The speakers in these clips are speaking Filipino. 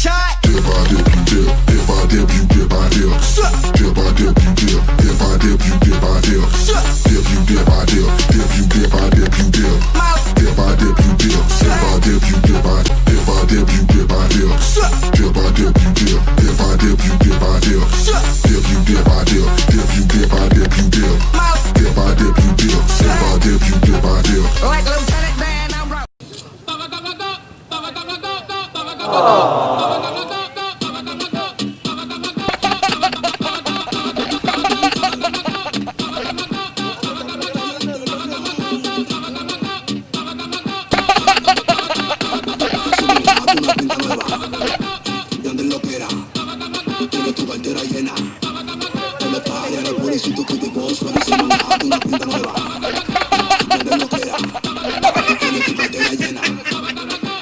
Shot. Dip, I dip, you dip. If I dip, you dip, I dip. Dip, I dip, you dip. If I dip, you dip, I dip. Dip, you dip, I dip. Dip, you dip, I dip, you dip. Dip, I dip, you dip. If I dip, you dip, I dip. If I dip, you dip, I dip. Dip, I dip, you dip. If I dip, you dip, I dip. Dip, you dip, I dip. Dip, you dip, I dip, you dip. Dip, I dip, you dip. If I dip, you dip, I dip. Like Lieutenant Dan, I'm right. Donde lo opera, tiene tu cartera llena. No le pague a la policía que te gozo, no se manda una pinta nueva. Donde lo opera, tiene tu cartera llena.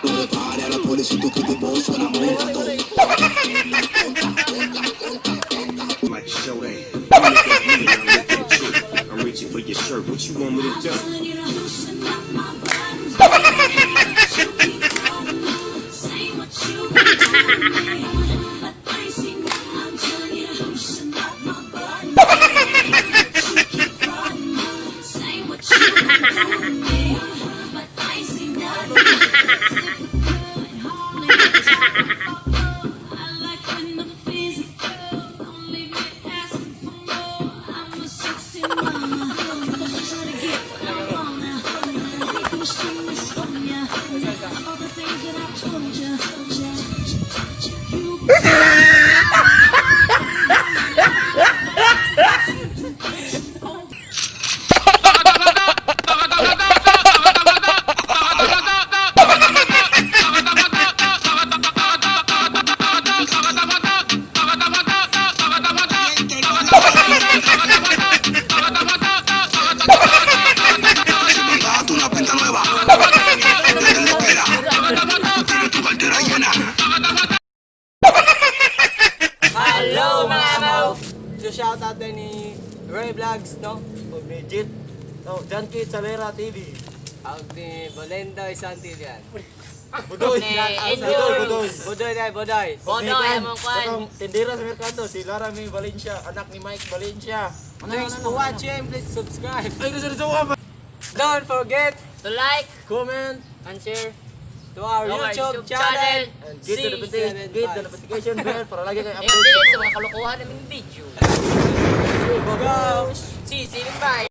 No le pague a la policía que te gozo, no monta todo. Like show that. You look at me, I look at you. I'm reaching for your shirt. What you want me to do? Date una pinta nueva. Donde lo opera, tiene tu cartera llena. Hello mga mo! So shoutout din ni Ray Vlogs, no? O Legit. No, John Kid Salera TV. Out ni Bolendo Isantillan. Budoy! Budoy dahil, Budoy! Bodoy, among kwan. Itong tindera sa Mercado, si Laramie Valencia, anak ni Mike Valencia. Thanks for watching, please subscribe. Ay, don't forget To like comment and share to our to our YouTube YouTube channel. channel. And hit the notification bell para lagi kayong Yung update. update sa mga kalokohan naming video. Go! See you bye!